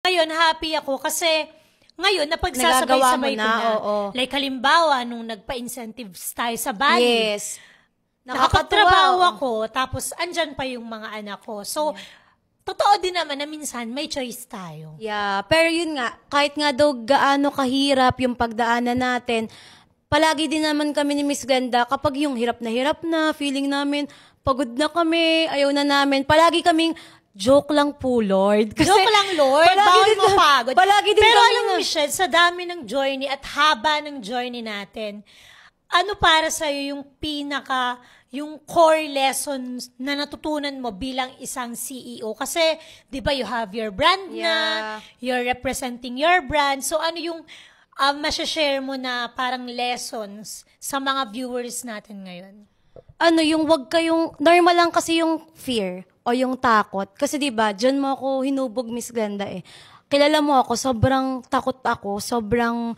Ngayon, happy ako kasi ngayon, napagsasabay-sabay ko na. Like, halimbawa, nung nagpa-incentives tayo sa Bali, Yes. nakapagtrabaho ako, tapos andyan pa yung mga anak ko. So, totoo din naman na minsan may choice tayo. Yeah, pero yun nga, kahit nga daw gaano kahirap yung pagdaanan natin, palagi din naman kami ni Miss Glenda, kapag yung hirap na, feeling namin, pagod na kami, ayaw na namin, palagi kaming, joke lang po, Lord. Kasi, joke lang, Lord. Bawal mapagod. Palagi din pero kami alam mo, Michelle, sa dami ng journey at haba ng journey natin, ano para sa'yo yung yung core lessons na natutunan mo bilang isang CEO? Kasi, di ba, you have your brand na, you're representing your brand. So, ano yung masashare mo na parang lessons sa mga viewers natin ngayon? Yung wag kayong, normal lang kasi yung fear o yung takot. Kasi diba, dyan mo ako hinubog, Miss Glenda eh. Kilala mo ako, sobrang takot ako, sobrang,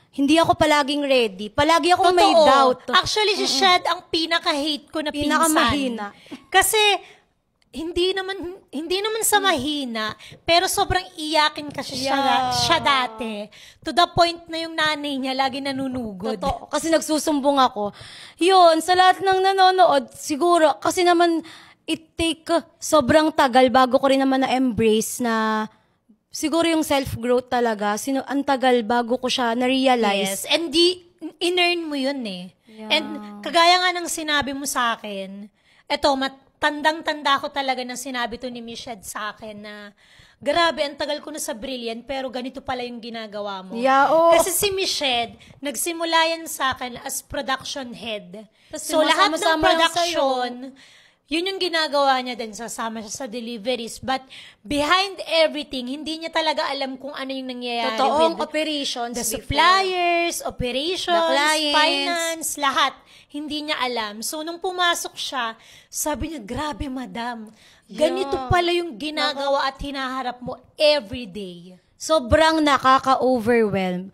hindi ako palaging ready. Palagi ako may doubt. Actually, si Shad ang pinaka-hate ko na pinakamahina. Kasi, hindi naman sa mahina, pero sobrang iyakin kasi siya dati. To the point na yung nanay niya lagi nanunugod. Totoo, kasi nagsusumbong ako. Yun, sa lahat ng nanonood, siguro, kasi naman, it take sobrang tagal bago ko rin naman na-embrace na siguro yung self-growth talaga. Ang tagal bago ko siya na-realize. Yes, and in-earn mo yun eh. Yeah. And kagaya nga ng sinabi mo sa akin, eto, tandang-tanda ko talaga na sinabi to ni Michelle sa akin na grabe, ang tagal ko na sa Brilliant, pero ganito pala yung ginagawa mo. Yeah, Kasi si Michelle, nagsimula yan sa akin as production head. So, lahat ng production, yun yung ginagawa niya din, sasama siya sa deliveries. But behind everything, hindi niya talaga alam kung ano yung nangyayari. Totoong operations. The suppliers, operations, finance, lahat. Hindi niya alam. So, nung pumasok siya, sabi niya, grabe, madam. Ganito pala yung ginagawa at hinaharap mo everyday. Sobrang nakaka-overwhelm.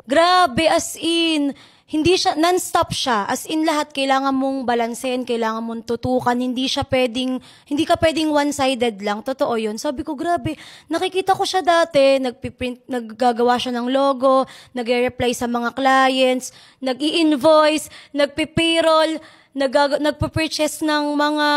Grabe, as in, hindi siya, non-stop siya. As in, lahat kailangan mong balansehin, kailangan mong tutukan. Hindi ka pwedeng one-sided lang. Totoo yun. Sabi ko, grabe, nakikita ko siya dati, naggagawa siya ng logo, nag-reply sa mga clients, nag-i-invoice, nagpipayroll, nagpa-purchase ng mga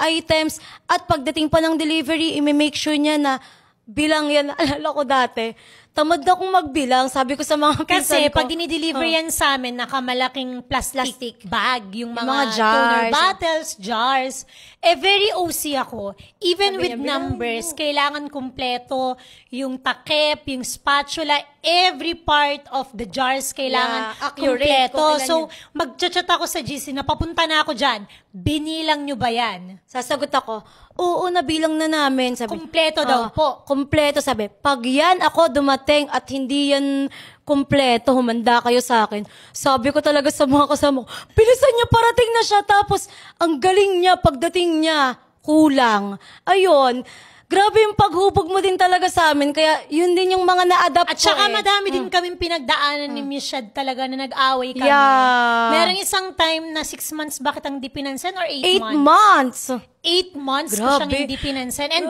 items, at pagdating pa ng delivery, i-make sure niya na bilang yan, alala ko dati, tamad akong magbilang, sabi ko sa mga pinsan ko. Kasi pag dinideliver yan sa amin, nakamalaking plastic bag, yung mga jars, toner bottles, jars. Very OC ako. Even with numbers, kailangan kumpleto yung takip, yung spatula, every part of the jars kailangan kumpleto. So, mag-chat ako sa GC na papunta na ako dyan. Binilang nyo ba yan? Sasagot ako, oo, nabilang na namin. Sabi, kumpleto daw po. Kumpleto, sabi. Pag yan ako dumating at hindi yan kumpleto, humanda kayo sa akin. Sabi ko talaga sa mga kasama ko, bilisan niya, parating na siya. Tapos, ang galing niya, pagdating niya, kulang. Ayun. Grabe yung paghubog mo din talaga sa amin. Kaya yun din yung mga na-adapt ko. At saka madami din kaming pinagdaanan ni Miss Shad talaga na nag-away kami. Yeah. Merong isang time na 6 months, bakit ang di pinansin? Or 8 months? 8 months ko siyang hindi pinansin. And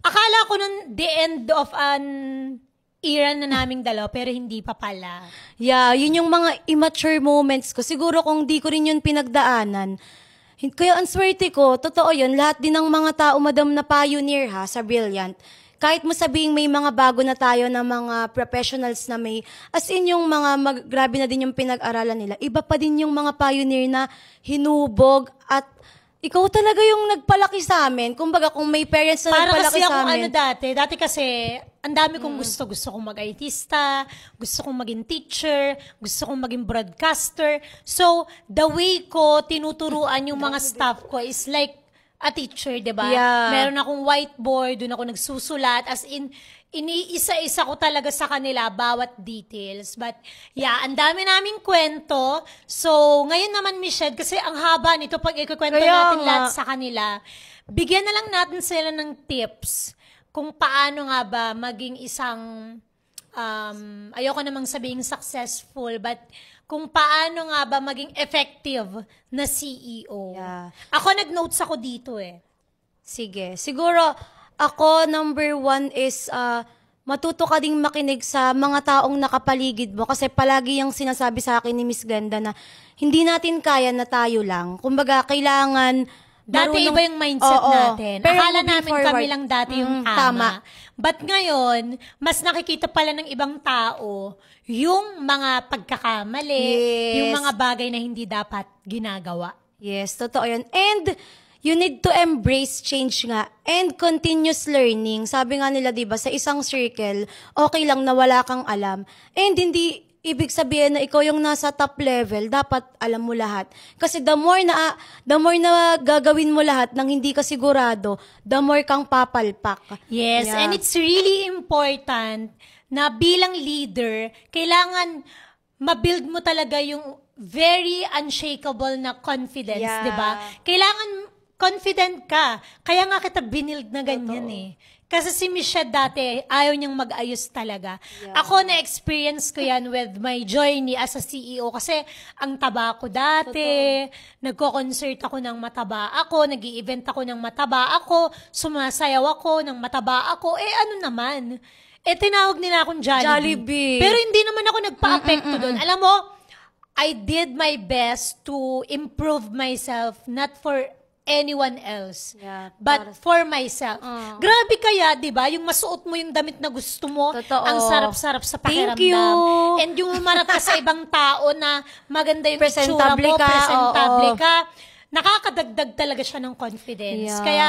akala ko nun the end of an era na naming dalawa, pero hindi pa pala. Yeah, yun yung mga immature moments ko. Siguro kung di ko rin yun pinagdaanan, kaya ang swerte ko, totoo yun, lahat din ng mga tao, madam, na pioneer sa Brilliant. Kahit mo sabihing may mga bago na tayo na mga professionals na may, as in yung mga, grabe na din yung pinag-aralan nila, iba pa din yung mga pioneer na hinubog at ikaw talaga yung nagpalaki sa amin. Kumbaga, kung may parents na nagpalaki sa amin. Para kasi dati kasi, ang dami kong gusto kong mag-artista, gusto kong maging teacher, gusto kong maging broadcaster. So, the way ko tinuturuan yung mga staff ko is like a teacher, diba? Yeah. Meron akong whiteboard, doon ako nagsusulat, as in, iniisa-isa ko talaga sa kanila bawat details. But, yeah, ang dami naming kwento. So, ngayon naman, Michelle, kasi ang haba nito pag ikukwento natin lahat sa kanila, bigyan na lang natin sila ng tips kung paano nga ba maging isang, ayoko namang sabihin successful, but kung paano nga ba maging effective na CEO. Yeah. Ako, nag-notes ako dito eh. Sige. Siguro, ako, number 1 is matuto ka ding makinig sa mga taong nakapaligid mo kasi palagi yung sinasabi sa akin ni Miss Glenda na hindi natin kaya na tayo lang. Kumbaga, kailangan Dati marunong- iba yung mindset Oo. natin. Pero Akala moving namin forward, kami lang dati yung tama. tama. But ngayon, mas nakikita pala ng ibang tao yung mga pagkakamali, Yes. yung mga bagay na hindi dapat ginagawa. Yes, totoo yun. And you need to embrace change nga and continuous learning. Sabi nga nila, di ba, sa isang circle, okay lang na wala kang alam. And hindi ibig sabihin na ikaw yung nasa top level, dapat alam mo lahat. Kasi the more na gagawin mo lahat nang hindi ka sigurado, the more kang papalpak. Yes, Yeah. and it's really important na bilang leader, kailangan ma-build mo talaga yung very unshakable na confidence, Yeah. di ba? Kailangan confident ka. Kaya nga kita binild na ganyan eh. Kasi si Michelle dati, ayaw niyang mag-ayos talaga. Yeah. Ako, na-experience ko yan with my journey as a CEO. Kasi ang taba ko dati, nagko-concert ako ng mataba ako, nag-i-event ako ng mataba ako, sumasayaw ako ng mataba ako. Eh ano naman? Eh tinawag nila akong Jollibee. Jollibee. Pero hindi naman ako nagpa-apekto doon. Alam mo, I did my best to improve myself, not for anyone else, Yeah, but for myself. Grabe kaya, di ba? Yung masuot mo yung damit na gusto mo, Totoo. ang sarap-sarap sa pakiramdam. Thank you. And yung umarap ka sa ibang tao na maganda yung itsura Presentable mo, ka, presentable oo. ka, nakakadagdag talaga siya ng confidence. Yeah. Kaya,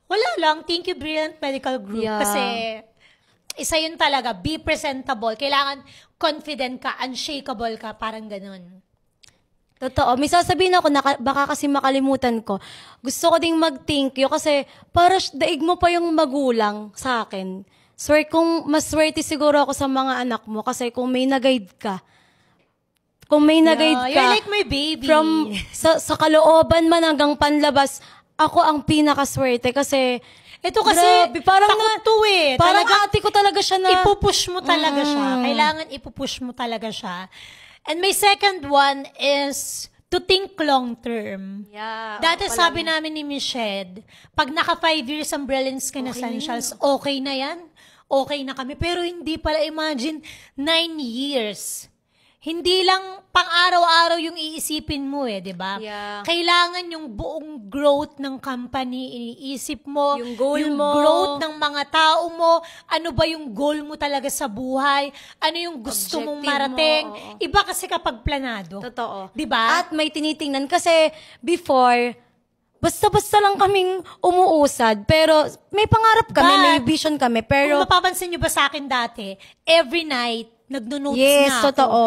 wala lang. Thank you, Brilliant Medical Group. Yeah. Kasi, isa yun talaga, be presentable. Kailangan confident ka, unshakable ka, parang ganun. Totoo. May sasabihin ako, baka kasi makalimutan ko. Gusto ko ding mag-thank you kasi para daig mo pa yung magulang sa akin. Swear kung mas swerte siguro ako sa mga anak mo kasi kung may nag-guide ka. Kung may nag-guide ka. You're like my baby. From sa kalooban man hanggang panlabas, ako ang pinakaswerte kasi Ito kasi, grabe, parang takot to eh. Parang Talagang ate ko talaga siya na ipupush mo talaga siya. Kailangan ipupush mo talaga siya. And my second one is to think long term. Yeah, Dati sabi namin ni Michelle, pag naka 5 years ang Brilliant Skin Essentials, okay na yan. Okay na kami. Pero hindi pala, imagine, 9 years. Hindi lang pang-araw-araw yung iisipin mo eh, di ba? Yeah. Kailangan yung buong growth ng company, iniisip mo. Yung goal yung mo. growth ng mga tao mo. Ano ba yung goal mo talaga sa buhay? Ano yung gusto mong Objective marating? mo, oo. Iba kasi kapag planado. Totoo. Di ba? At may tinitingnan kasi before, basta-basta lang kaming umuusad. Pero may pangarap kami, But, may vision kami. Kung Pero mapapansin nyo ba sa akin dati, every night, nagno-notes yes, na ako. totoo.